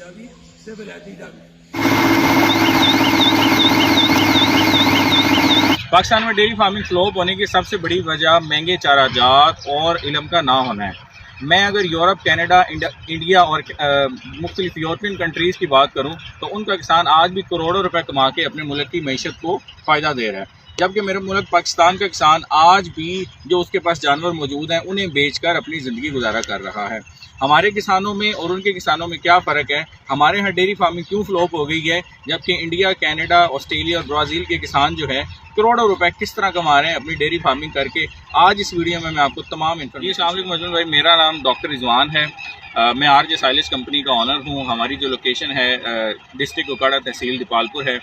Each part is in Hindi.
भी से वैरायटी का भी। पाकिस्तान में डेयरी फार्मिंग फ्लॉप होने की सबसे बड़ी वजह महंगे चारा जात और इल्म का ना होना है। मैं अगर यूरोप, कनाडा, इंडिया और मुख्तलिफ यूरोपियन कंट्रीज़ की बात करूं तो उनका किसान आज भी करोड़ों रुपए कमा के अपने मुल्क की मईशत को फ़ायदा दे रहा है, जबकि मेरे मुल्क पाकिस्तान का किसान आज भी जो उसके पास जानवर मौजूद हैं उन्हें बेचकर अपनी ज़िंदगी गुजारा कर रहा है। हमारे किसानों में और उनके किसानों में क्या फ़र्क है? हमारे यहाँ डेयरी फार्मिंग क्यों फ्लॉप हो गई है, जबकि इंडिया, कनाडा, ऑस्ट्रेलिया और ब्राज़ील के किसान जो है करोड़ों रुपए किस तरह कमा रहे हैं अपनी डेयरी फार्मिंग करके। आज इस वीडियो में मैं आपको तमाम इन्फॉर्मेशन। अस्सलाम वालेकुम मजनून भाई, मेरा नाम डॉक्टर रिजवान है। मैं आरजे साइलेज कंपनी का ऑनर हूँ। हमारी जो लोकेशन है डिस्ट्रिक्ट उकाड़ा, तहसील दीपालपुर है।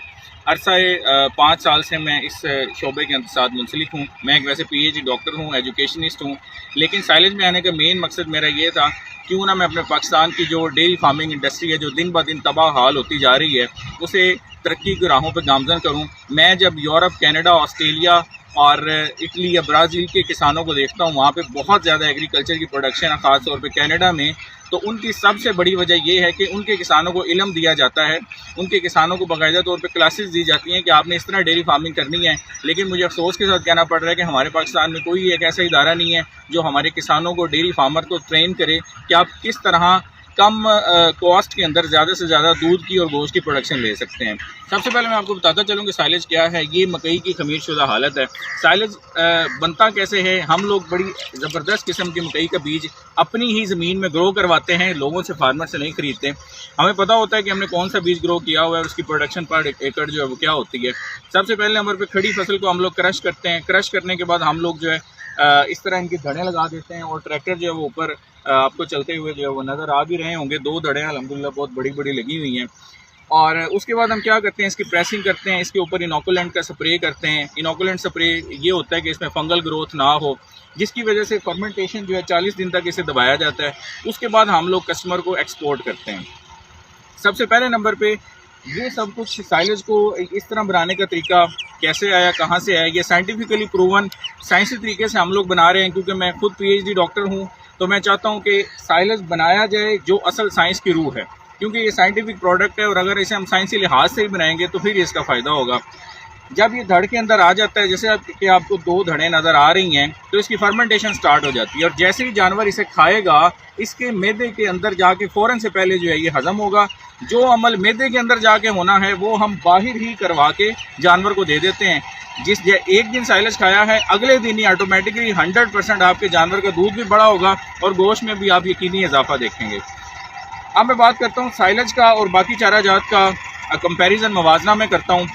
अरसाए 5 साल से मैं इस शोबे के साथ मुंसलिक हूँ। मैं एक वैसे PhD डॉक्टर हूँ, एजुकेशनिस्ट हूँ, लेकिन साइलेज में आने का मेन मकसद मेरा ये था क्यों ना मैं अपने पाकिस्तान की जो डेयरी फार्मिंग इंडस्ट्री है जो दिन ब दिन तबाह हाल होती जा रही है उसे तरक्की की राहों पर गामजन करूं। मैं जब यूरोप, कनाडा, ऑस्ट्रेलिया और इटली या ब्राज़ील के किसानों को देखता हूं, वहां पे बहुत ज़्यादा एग्रीकल्चर की प्रोडक्शन है, ख़ास तौर पे कनाडा में, तो उनकी सबसे बड़ी वजह यह है कि उनके किसानों को इल्म दिया जाता है, उनके किसानों को बाकायदा तौर पे क्लासेस दी जाती हैं कि आपने इस तरह डेयरी फार्मिंग करनी है। लेकिन मुझे अफसोस के साथ कहना पड़ रहा है कि हमारे पाकिस्तान में कोई एक ऐसा इदारा नहीं है जो हमारे किसानों को, डेयरी फार्मर को ट्रेन करे कि आप किस तरह कम कॉस्ट के अंदर ज़्यादा से ज़्यादा दूध की और गोश्त की प्रोडक्शन ले सकते हैं। सबसे पहले मैं आपको बताता चलूँ कि साइलेज क्या है। ये मकई की खमीर शुदा हालत है। साइलेज बनता कैसे है? हम लोग बड़ी ज़बरदस्त किस्म की मकई का बीज अपनी ही ज़मीन में ग्रो करवाते हैं, लोगों से, फार्मर से नहीं ख़रीदते। हमें पता होता है कि हमने कौन सा बीज ग्रो किया हुआ है और उसकी प्रोडक्शन पर एकड़ जो है वो क्या होती है। सबसे पहले नंबर पर खड़ी फसल को हम लोग क्रश करते हैं। क्रश करने के बाद हम लोग जो है इस तरह इनकी धड़ें लगा देते हैं और ट्रैक्टर जो है वो ऊपर आपको चलते हुए जो है वो नज़र आ भी रहे होंगे। 2 धड़ें अल्हम्दुलिल्लाह बहुत बड़ी बड़ी लगी हुई हैं। और उसके बाद हम क्या करते हैं, इसकी प्रेसिंग करते हैं, इसके ऊपर इनोकुलेंट का स्प्रे करते हैं। इनोकुलेंट स्प्रे ये होता है कि इसमें फंगल ग्रोथ ना हो, जिसकी वजह से फर्मेंटेशन जो है 40 दिन तक इसे दबाया जाता है। उसके बाद हम लोग कस्टमर को एक्सपोर्ट करते हैं। सबसे पहले नंबर पे ये सब कुछ साइलेज को इस तरह बनाने का तरीका कैसे आया, कहाँ से आया, ये साइंटिफिकली प्रूवन साइंसी तरीके से हम लोग बना रहे हैं। क्योंकि मैं खुद PhD डॉक्टर हूँ तो मैं चाहता हूँ कि साइलेज बनाया जाए जो असल साइंस की रूह है, क्योंकि ये साइंटिफिक प्रोडक्ट है और अगर इसे हम साइंसी लिहाज से ही बनाएंगे तो फिर इसका फ़ायदा होगा। जब ये धड़ के अंदर आ जाता है, जैसे कि आपको 2 धड़ें नज़र आ रही हैं, तो इसकी फर्मेंटेशन स्टार्ट हो जाती है और जैसे ही जानवर इसे खाएगा इसके मैदे के अंदर जाके फ़ौरन से पहले जो है ये हज़म होगा। जो अमल मैदे के अंदर जाके होना है वो हम बाहर ही करवा के जानवर को दे देते हैं। जिस एक दिन साइलेज खाया है, अगले दिन ही ऑटोमेटिकली 100% आपके जानवर का दूध भी बड़ा होगा और गोश्त में भी आप यकीनी इजाफा देखेंगे। अब मैं बात करता हूँ साइलेज का और बाकी चारा जात का कंपैरिजन, मवाजना में करता हूँ।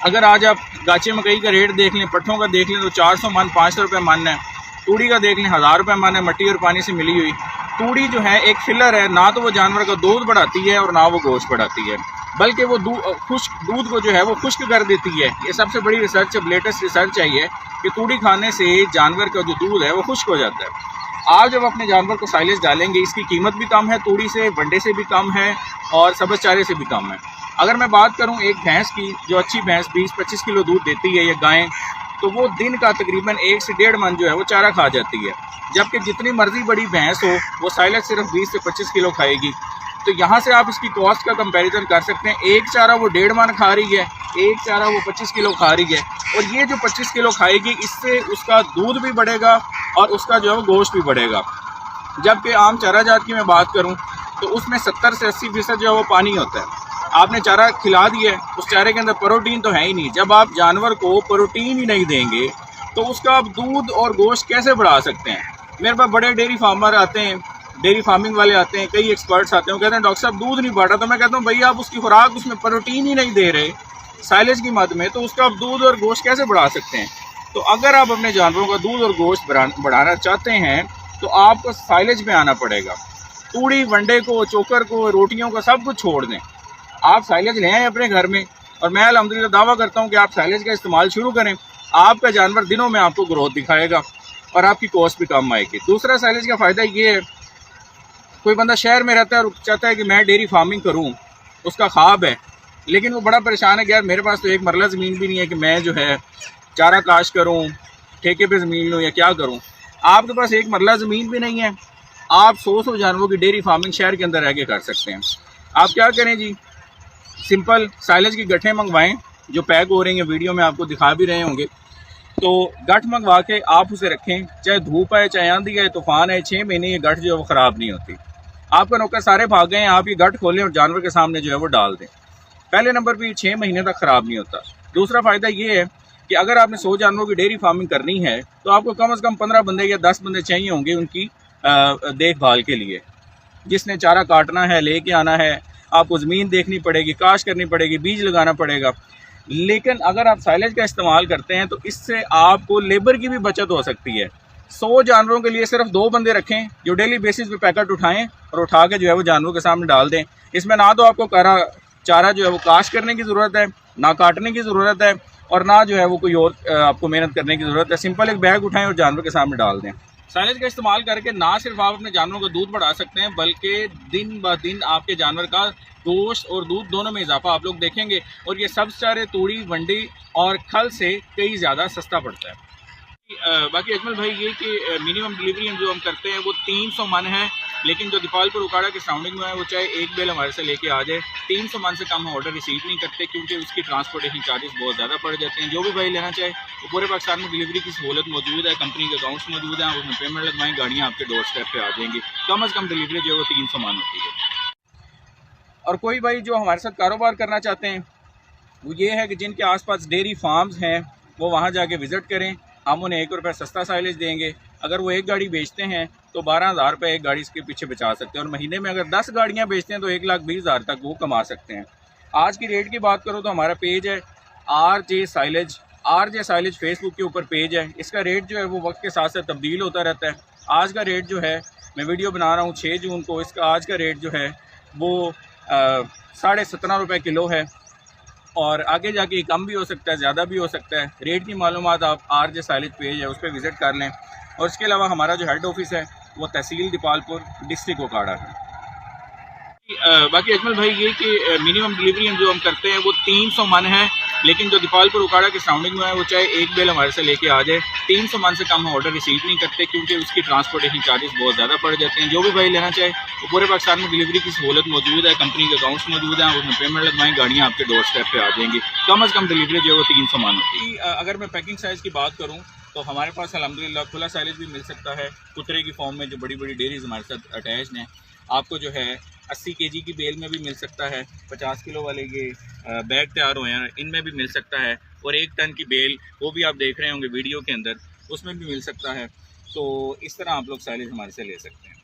अगर आज आप गाचे मकई का रेट देख लें, पट्ठों का देख लें तो 400 मन, 500 रुपये मन है। तूड़ी का देख लें 1000 रुपये मन है, मट्टी और पानी से मिली हुई। तूड़ी जो है एक फिलर है, ना तो वो जानवर का दूध बढ़ाती है और ना वो गोश्त बढ़ाती है, बल्कि वो खुश्क दूध को जो है वो खुश्क कर देती है। ये सबसे बड़ी रिसर्च, अब लेटेस्ट रिसर्च आई है कि तूड़ी खाने से जानवर का जो दूध है वो खुश्क हो जाता है। आप जब अपने जानवर को साइलेज डालेंगे, इसकी कीमत भी कम है, तूड़ी से, वंडे से भी कम है और सब्ज़ चारे से भी कम है। अगर मैं बात करूं एक भैंस की, जो अच्छी भैंस 20-25 किलो दूध देती है, या गायें, तो वो दिन का तकरीबन 1 से 1.5 मन जो है वो चारा खा जाती है। जबकि जितनी मर्जी बड़ी भैंस हो वो साइलेज सिर्फ 20 से 25 किलो खाएगी। तो यहाँ से आप इसकी कॉस्ट का कंपैरिजन कर सकते हैं। एक चारा वो 1.5 मन खा रही है, एक चारा वो 25 किलो खा रही है, और ये जो 25 किलो खाएगी इससे उसका दूध भी बढ़ेगा और उसका जो है वो गोश्त भी बढ़ेगा। जबकि आम चारा जात की मैं बात करूँ तो उसमें 70 से 80% जो है वो पानी होता है। आपने चारा खिला दिया है, उस चारे के अंदर प्रोटीन तो है ही नहीं। जब आप जानवर को प्रोटीन ही नहीं देंगे तो उसका आप दूध और गोश्त कैसे बढ़ा सकते हैं? मेरे पास बड़े डेयरी फार्मर आते हैं, डेयरी फार्मिंग वाले आते हैं, कई एक्सपर्ट्स आते हैं, वो कहते हैं डॉक्टर साहब दूध नहीं बढ़ रहा। तो मैं कहता हूँ भैया आप उसकी खुराक, उसमें प्रोटीन ही नहीं दे रहे साइलेज की मद में, तो उसका आप दूध और गोश्त कैसे बढ़ा सकते हैं? तो अगर आप अपने जानवरों का दूध और गोश्त बढ़ाना चाहते हैं तो आपको साइलेज में आना पड़ेगा। तूड़ी, वंडे को, चोकर को, रोटियों को सब कुछ छोड़ दें, आप साइलेज ले आएँ अपने घर में, और मैं अल्हम्दुलिल्लाह दावा करता हूँ कि आप साइलेज का इस्तेमाल शुरू करें, आपका जानवर दिनों में आपको ग्रोथ दिखाएगा और आपकी कॉस्ट भी कम आएगी। दूसरा साइलेज का फ़ायदा ये है, कोई बंदा शहर में रहता है और चाहता है कि मैं डेयरी फार्मिंग करूँ, उसका ख्वाब है, लेकिन वो बड़ा परेशान है कि यार मेरे पास तो एक मरला ज़मीन भी नहीं है कि मैं जो है चारा काश करूँ, ठेके पे ज़मीन लूँ या क्या करूँ। आपके पास एक मरला ज़मीन भी नहीं है, आप 100 जानवरों की डेयरी फार्मिंग शहर के अंदर रह के कर सकते हैं। आप क्या करें जी, सिंपल साइलेज की गठें मंगवाएं जो पैक हो रही हैं, वीडियो में आपको दिखा भी रहे होंगे। तो गठ मंगवा के आप उसे रखें, चाहे धूप है, चाहे आंधी है, तूफान है, 6 महीने ये गठ जो है वो ख़राब नहीं होती। आपका नौकर सारे भाग गए, आप ये गठ खोलें और जानवर के सामने जो है वो डाल दें। पहले नंबर पर 6 महीने तक ख़राब नहीं होता। दूसरा फ़ायदा ये है कि अगर आपने 100 जानवरों की डेयरी फार्मिंग करनी है तो आपको कम से कम 15 बंदे या 10 बंदे चाहिए होंगे उनकी देखभाल के लिए। जिसने चारा काटना है, लेके आना है, आपको ज़मीन देखनी पड़ेगी, काश करनी पड़ेगी, बीज लगाना पड़ेगा। लेकिन अगर आप साइलेज का इस्तेमाल करते हैं तो इससे आपको लेबर की भी बचत हो सकती है। 100 जानवरों के लिए सिर्फ 2 बंदे रखें जो डेली बेसिस पे पैकेट उठाएं और उठा के जो है वो जानवरों के सामने डाल दें। इसमें ना तो आपको चारा जो है वो काश करने की ज़रूरत है, ना काटने की ज़रूरत है, और ना जो है वो कोई और आपको मेहनत करने की ज़रूरत है। सिंपल एक बैग उठाएं और जानवर के सामने डाल दें। साइलेज का इस्तेमाल करके ना सिर्फ आप अपने जानवरों का दूध बढ़ा सकते हैं, बल्कि दिन ब दिन आपके जानवर का गोश्त और दूध दोनों में इजाफा आप लोग देखेंगे। और ये सब सारे तूड़ी, वंडी और खल से कई ज़्यादा सस्ता पड़ता है। बाकी अजमल भाई ये कि मिनिमम डिलीवरी जो हम करते हैं वो 300 मन है, लेकिन जो दीपालपुर उकाड़ा की सराउंडिंग में है वो चाहे एक बेल हमारे से लेके आ जाए, 300 मन से कम हम ऑर्डर रिसीव नहीं करते, क्योंकि उसकी ट्रांसपोर्टेशन चार्जेस बहुत ज़्यादा पड़ जाते हैं। जो भी भाई लेना चाहे वो पूरे पाकिस्तान में डिलीवरी की सहूलत मौजूद है, कंपनी के अकाउंट्स मौजूद हैं, उसमें पेमेंट लगवाएं, गाड़ियाँ आपके डोर स्टेप पे आ जाएंगी। कम अज़ कम डिलीवरी जो है वो 300 मन होती है। और कोई भाई जो हमारे साथ कारोबार करना चाहते हैं वो ये है कि जिनके आसपास डेयरी फार्म्स हैं वो वहाँ जाके विज़िट करें, हम उन्हें ₹1 सस्ता साइलेज देंगे। अगर वो एक गाड़ी बेचते हैं तो 12,000 रुपये एक गाड़ी इसके पीछे बचा सकते हैं, और महीने में अगर 10 गाड़ियाँ बेचते हैं तो 1,20,000 तक वो कमा सकते हैं। आज की रेट की बात करूँ तो हमारा पेज है RJ साइलेज फेसबुक के ऊपर पेज है। इसका रेट जो है वो वक्त के साथ साथ तब्दील होता रहता है। आज का रेट जो है, मैं वीडियो बना रहा हूँ 6 जून को, इसका आज का रेट जो है वो 17.5 किलो है, और आगे जाके कम भी हो सकता है, ज़्यादा भी हो सकता है। रेट की मालूमात आप RJ साइलेज पेज है उस पर विज़िट कर लें। और इसके अलावा हमारा जो हेड ऑफिस है वो तहसील दीपालपुर, डिस्ट्रिक्ट उकाड़ा है। बाकी अजमल भाई ये कि मिनिमम डिलीवरी जो हम करते हैं वो 300 मन है, लेकिन जो दीपालपुर उकाड़ा की सराउंडिंग में है वो चाहे एक बेल हमारे से लेके आ जाए, 300 मन से कम हम ऑर्डर रिसीव नहीं करते, क्योंकि उसकी ट्रांसपोर्टेशन चार्जेस बहुत ज़्यादा पड़ जाते हैं। जो भी भाई लेना चाहे वो पूरे पाकिस्तान में डिलीवरी की सहूलत मौजूद है, कंपनी के अकाउंट्स मौजूद हैं, उसमें पेमेंट लगवाएं, गाड़ियाँ आपके डोर स्टेप पे आ जाएंगी। कम अज़ कम डिलीवरी जो है वो 300 मन होती है। अगर मैं पैकिंग साइज़ की बात करूँ तो हमारे पास अल्हम्दुलिल्लाह खुला साइलेज भी मिल सकता है, कुतरे की फॉर्म में जो बड़ी बड़ी डेयरीज हमारे साथ अटैच्ड हैं। आपको जो है 80 kg की बेल में भी मिल सकता है, 50 किलो वाले ये बैग तैयार हुए हैं इनमें भी मिल सकता है, और 1 टन की बेल वो भी आप देख रहे होंगे वीडियो के अंदर, उसमें भी मिल सकता है। तो इस तरह आप लोग साइलेज हमारे से ले सकते हैं।